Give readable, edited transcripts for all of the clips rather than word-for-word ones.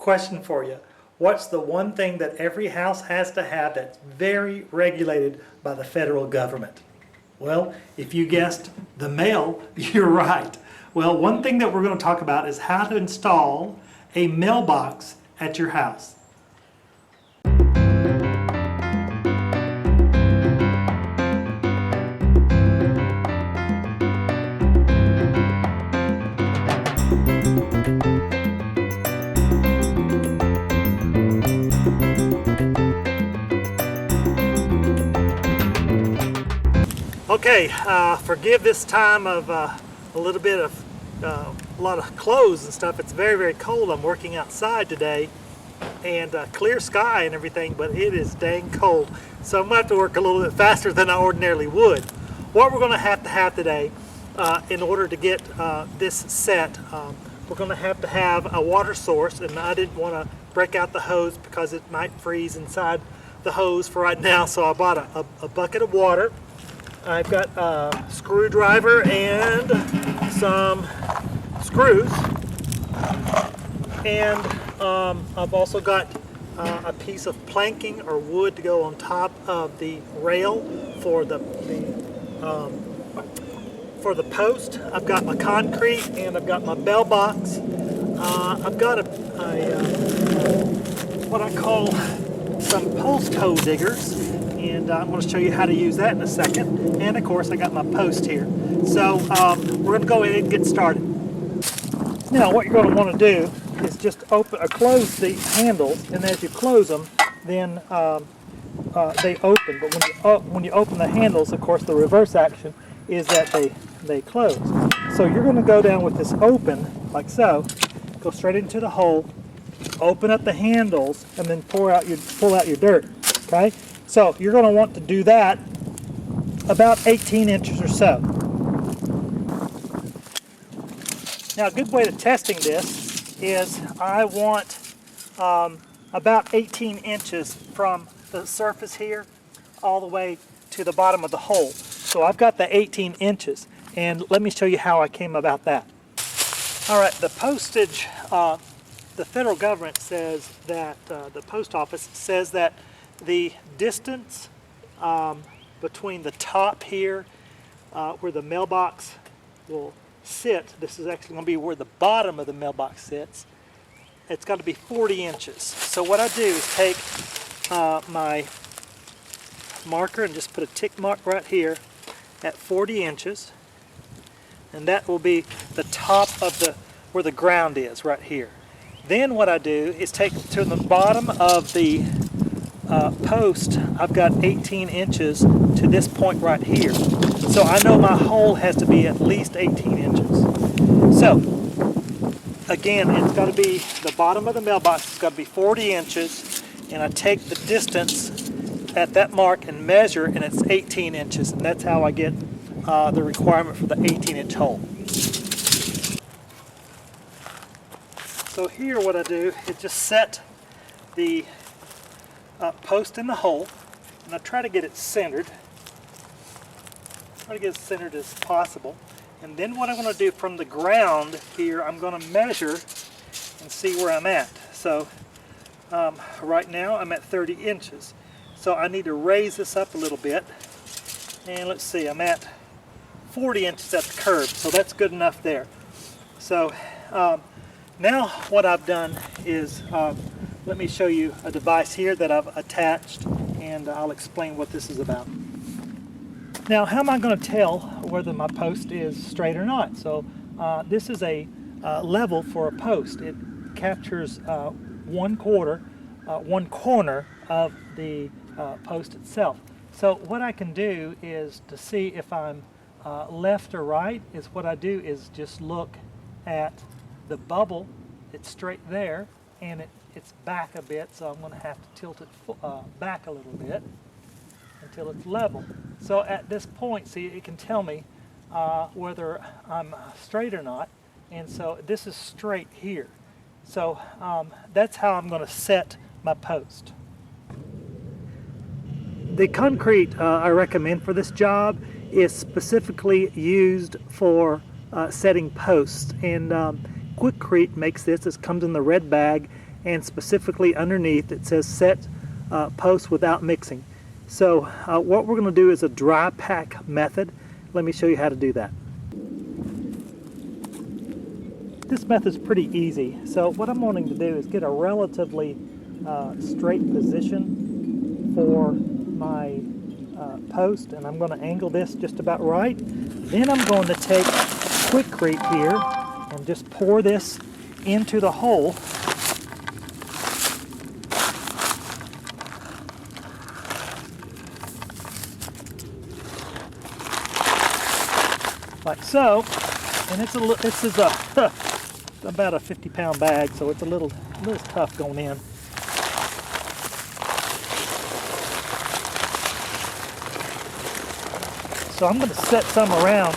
Question for you. What's the one thing that every house has to have that's very regulated by the federal government? Well, if you guessed the mail, you're right. Well, one thing that we're going to talk about is how to install a mailbox at your house. Okay, forgive this time of a little bit of a lot of clothes and stuff. It's very, very cold. I'm working outside today, and clear sky and everything, but it is dang cold. So I'm going to have to work a little bit faster than I ordinarily would. What we're going to have today, in order to get this set, we're going to have a water source, and I didn't want to break out the hose because it might freeze inside the hose for right now, so I bought a bucket of water. I've got a screwdriver and some screws, and I've also got a piece of planking or wood to go on top of the rail for the post. I've got my concrete and I've got my bell box. I've got what I call some post hole diggers, and I'm going to show you how to use that in a second. And of course I got my post here. So we're going to go ahead and get started. Now what you're going to want to do is just open or close the handles, and as you close them, then they open. But when you open the handles, of course the reverse action is that they close. So you're going to go down with this open like so, go straight into the hole, open up the handles, and then pull out your dirt. Okay? So you're going to want to do that about 18 inches or so. Now a good way of testing this is I want about 18 inches from the surface here all the way to the bottom of the hole. So I've got the 18 inches, and let me show you how I came about that. All right, the postage, the federal government says that, the post office says that the distance between the top here, where the mailbox will sit, this is actually going to be where the bottom of the mailbox sits, it's got to be 40 inches. So what I do is take my marker and just put a tick mark right here at 40 inches, and that will be the top of where the ground is right here. Then what I do is take to the bottom of the post. I've got 18 inches to this point right here. So I know my hole has to be at least 18 inches. So again, it's got to be the bottom of the mailbox, it's got to be 40 inches, and I take the distance at that mark and measure, and it's 18 inches, and that's how I get the requirement for the 18-inch hole. So here what I do is just set the post in the hole, and I try to get it centered. Try to get as centered as possible. And then what I'm going to do from the ground here, I'm going to measure and see where I'm at. So right now I'm at 30 inches. So I need to raise this up a little bit. And let's see, I'm at 40 inches at the curb, so that's good enough there. So now what I've done is, let me show you a device here that I've attached, and I'll explain what this is about. Now, how am I going to tell whether my post is straight or not? So this is a level for a post. It captures one corner of the post itself. So what I can do is to see if I'm left or right, is what I do is just look at the bubble. It's straight there, and it's back a bit, so I'm going to have to tilt it back a little bit until it's level. So at this point, see, it can tell me whether I'm straight or not, and so this is straight here. So that's how I'm going to set my post. The concrete I recommend for this job is specifically used for setting posts, and Quickcrete makes this. This comes in the red bag, and specifically underneath it says set post without mixing. So what we're going to do is a dry pack method. Let me show you how to do that. This method is pretty easy. So what I'm wanting to do is get a relatively straight position for my post, and I'm going to angle this just about right. Then I'm going to take Quikrete here and just pour this into the hole. Like so, and this is about a 50-pound bag, so it's a little tough going in. So I'm going to set some around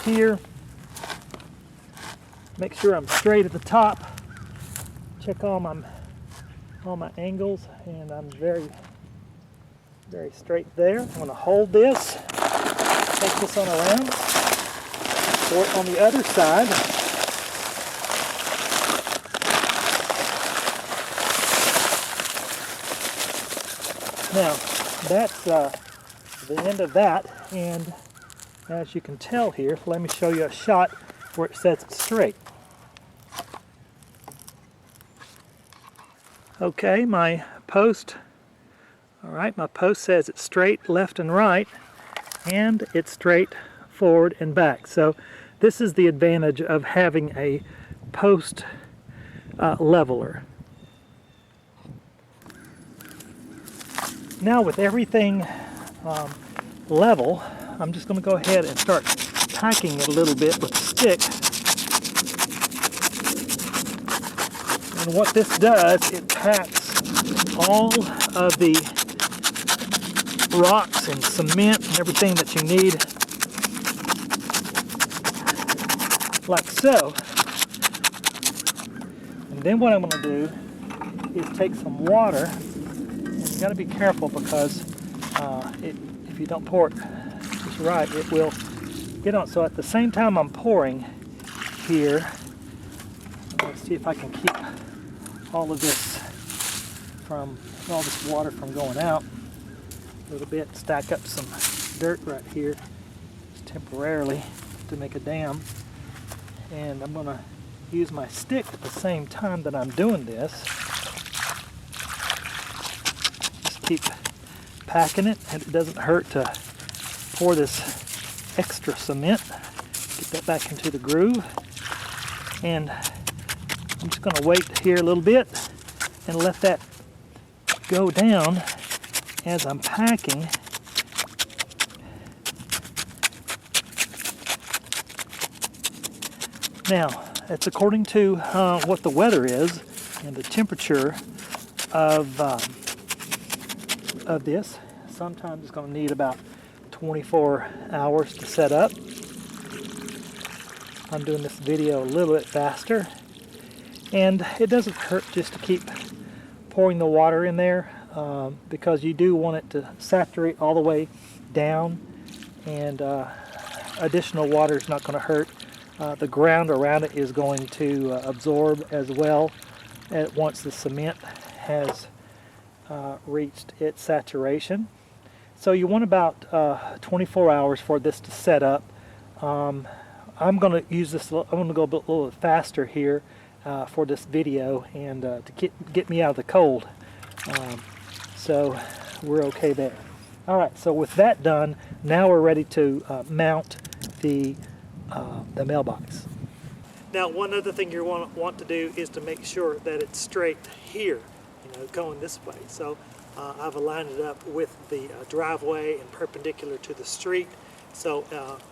here. Make sure I'm straight at the top. Check all my angles, and I'm very straight there. I'm going to hold this, take this on around, pour it on the other side. Now, that's the end of that, and as you can tell here, let me show you a shot where it sets it straight. Okay, my post says it's straight left and right, and it's straight forward and back. So this is the advantage of having a post leveler. Now with everything level, I'm just going to go ahead and start packing it a little bit with a stick. And what this does, it packs all of the rocks and cement and everything that you need, like so. And then what I'm going to do is take some water, and you got to be careful because if you don't pour it just right, it will get on. So at the same time I'm pouring here, let's see if I can keep all this water from going out a little bit. Stack up some dirt right here just temporarily to make a dam, and I'm going to use my stick at the same time that I'm doing this. Just keep packing it, and it doesn't hurt to pour this extra cement, get that back into the groove. And I'm just going to wait here a little bit and let that go down as I'm packing. Now, it's according to what the weather is and the temperature of this. Sometimes it's going to need about 24 hours to set up. I'm doing this video a little bit faster, and it doesn't hurt just to keep pouring the water in there because you do want it to saturate all the way down, and additional water is not going to hurt. The ground around it is going to absorb as well once the cement has reached its saturation. So you want about 24 hours for this to set up. I'm going to use this. I'm going to go a little bit faster here for this video, and to get me out of the cold. So we're okay there. All right. So with that done, now we're ready to mount the mailbox. Now, one other thing you want to do is to make sure that it's straight here, going this way. So I've aligned it up with the driveway and perpendicular to the street, so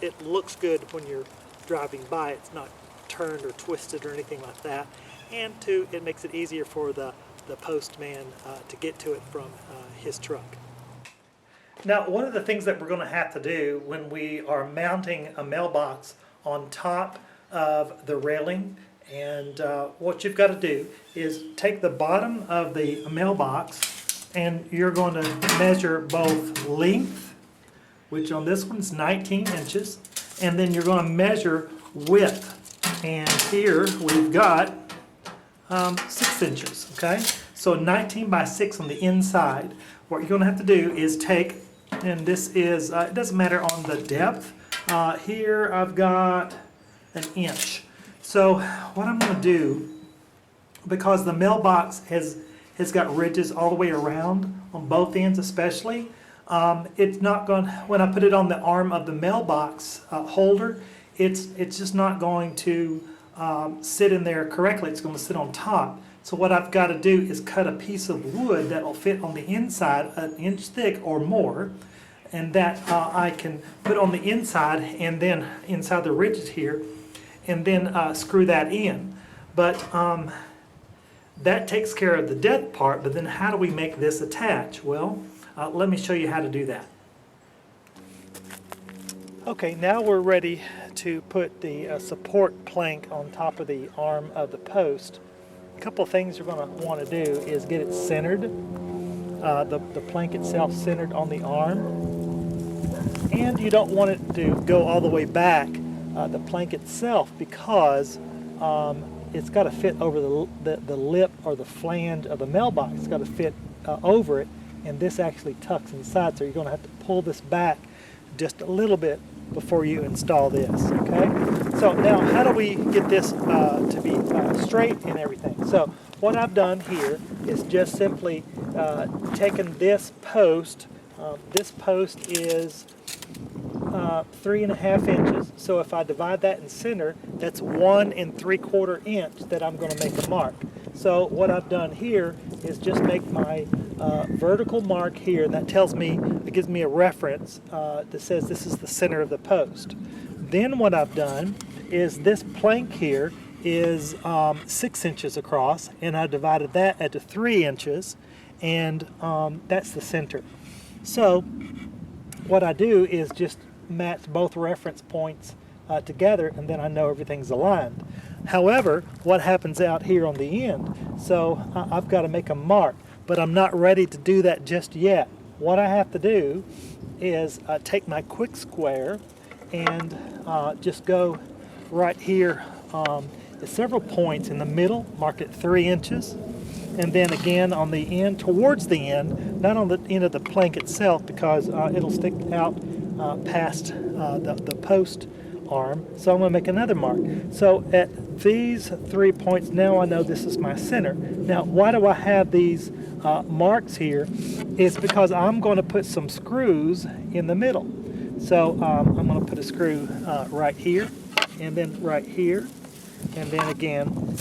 it looks good when you're driving by. It's not turned or twisted or anything like that, and two, it makes it easier for the postman to get to it from his truck. Now, one of the things that we're going to have to do when we are mounting a mailbox on top of the railing, and what you've got to do is take the bottom of the mailbox, and you're going to measure both length, which on this one's 19 inches, and then you're going to measure width. And here we've got 6 inches, okay? So 19 by 6 on the inside. What you're going to have to do is take, and this is, it doesn't matter on the depth. Here I've got an inch. So what I'm going to do, because the mailbox has got ridges all the way around on both ends especially, it's not going, when I put it on the arm of the mailbox holder, it's just not going to sit in there correctly. It's going to sit on top. So what I've got to do is cut a piece of wood that will fit on the inside, an inch thick or more, and that I can put on the inside and then inside the ridges here, and then screw that in. But that takes care of the depth part, but then how do we make this attach? Well, let me show you how to do that. Okay, now we're ready to put the support plank on top of the arm of the post. A couple of things you're going to want to do is get it centered, the plank itself centered on the arm, and you don't want it to go all the way back, the plank itself, because it's got to fit over the lip or the flange of the mailbox. It's got to fit over it, and this actually tucks inside, so you're going to have to pull this back just a little bit before you install this, okay? So now how do we get this to be straight and everything? So what I've done here is just simply taken this post. This post is 3.5 inches. So if I divide that in center, that's 1 3/4 inch that I'm going to make a mark. So what I've done here is just make my vertical mark here, and that tells me, it gives me a reference that says this is the center of the post. Then what I've done is this plank here is 6 inches across, and I divided that into 3 inches, and that's the center. So what I do is just match both reference points together, and then I know everything's aligned. However, what happens out here on the end? So I've got to make a mark, but I'm not ready to do that just yet. What I have to do is take my quick square and just go right here at several points in the middle, mark it 3 inches, and then again on the end, towards the end, not on the end of the plank itself, because it'll stick out past the post arm. So I'm going to make another mark. So at these 3 points, now I know this is my center. Now why do I have these marks here? Is because I'm going to put some screws in the middle. So I'm going to put a screw right here, and then right here, and then again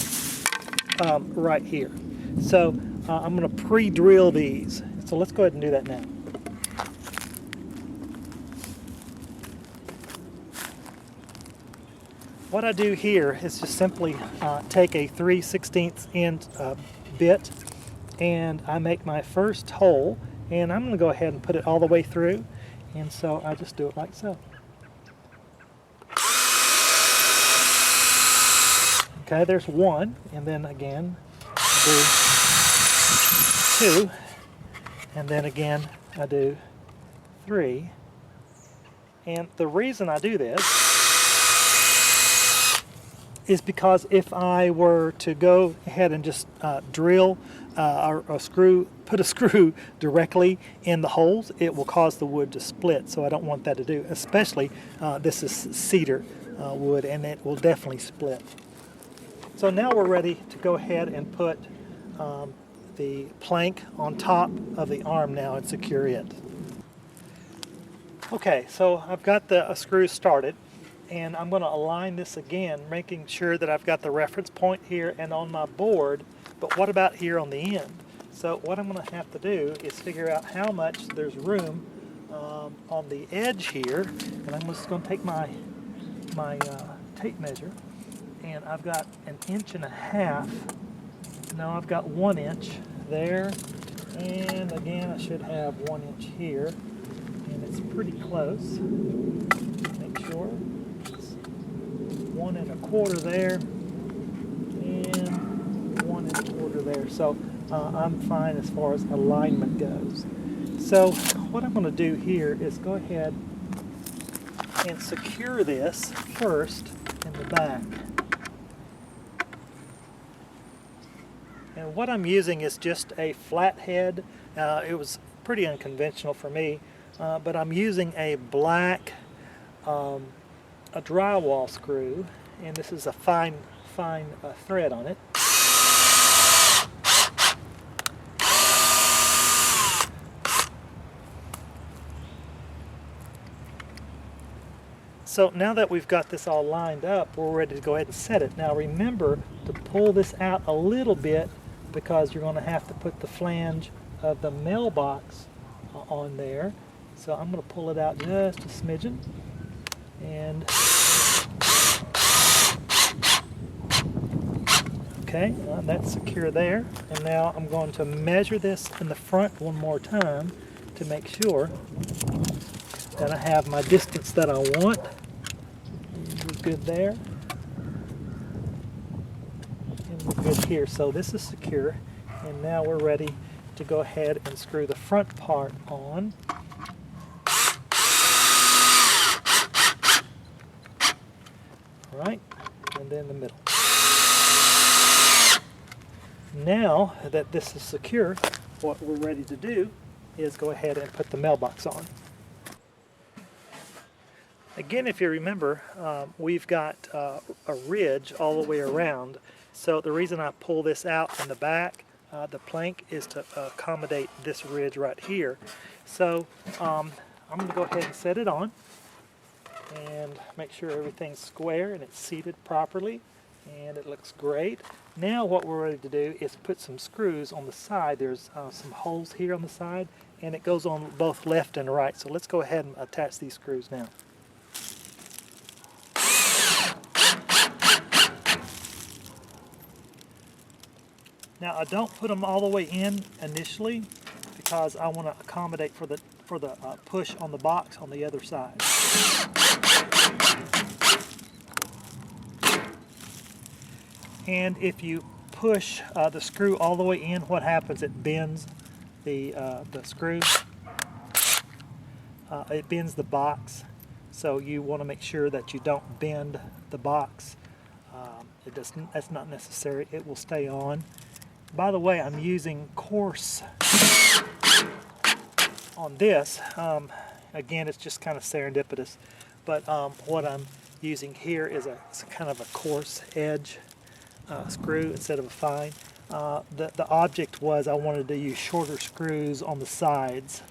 right here. So I'm going to pre-drill these. So let's go ahead and do that now. What I do here is just simply take a 3/16 inch bit, and I make my first hole, and I'm going to go ahead and put it all the way through, and so I just do it like so. Okay, there's one, and then again I do two, and then again I do three. And the reason I do this is because if I were to go ahead and just drill or put a screw directly in the holes, it will cause the wood to split. So I don't want that to do, especially this is cedar wood, and it will definitely split. So now we're ready to go ahead and put the plank on top of the arm now and secure it. Okay, so I've got the screws started, and I'm going to align this again, making sure that I've got the reference point here and on my board, but what about here on the end? So what I'm going to have to do is figure out how much there's room on the edge here, and I'm just going to take my tape measure, and I've got 1.5 inches. No, I've got 1 inch there, and again I should have 1 inch here, and it's pretty close. Make sure. 1 1/4 there, and 1 1/4 there. So I'm fine as far as alignment goes. So what I'm going to do here is go ahead and secure this first in the back. And what I'm using is just a flathead. It was pretty unconventional for me, but I'm using a black a drywall screw, and this is a fine thread on it. So now that we've got this all lined up, we're ready to go ahead and set it. Now remember to pull this out a little bit, because you're going to have to put the flange of the mailbox on there. So I'm going to pull it out just a smidgen. And okay, that's secure there. And now I'm going to measure this in the front one more time to make sure that I have my distance that I want. We're good there. And we're good here. So this is secure. And now we're ready to go ahead and screw the front part on. All right, and then the middle. Now that this is secure, what we're ready to do is go ahead and put the mailbox on. Again, if you remember, we've got a ridge all the way around. So the reason I pull this out in the back, the plank, is to accommodate this ridge right here. So I'm going to go ahead and set it on and make sure everything's square and it's seated properly, and it looks great. Now what we're ready to do is put some screws on the side. There's some holes here on the side, and it goes on both left and right. So let's go ahead and attach these screws now. Now I don't put them all the way in initially, because I want to accommodate for the push on the box on the other side. And if you push the screw all the way in, what happens? It bends the screw. It bends the box. So you want to make sure that you don't bend the box. That's not necessary. It will stay on. By the way, I'm using coarse on this. Again, it's just kind of serendipitous. But what I'm using here is it's kind of a coarse edge screw instead of a fine. The object was I wanted to use shorter screws on the sides.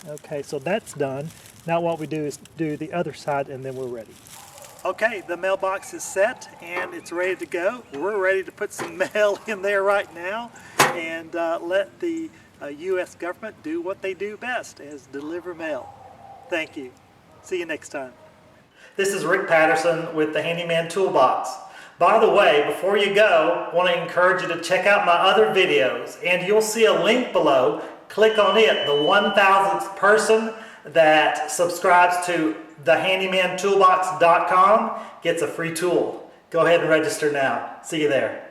Okay, so that's done. Now what we do is do the other side, and then we're ready. Okay, the mailbox is set and it's ready to go. We're ready to put some mail in there right now and let the U.S. government do what they do best, is deliver mail. Thank you. See you next time. This is Rick Patterson with the Handyman Toolbox. By the way, before you go, I want to encourage you to check out my other videos, and you'll see a link below. Click on it. The 1,000th person that subscribes to TheHandymanToolbox.com gets a free tool. Go ahead and register now. See you there.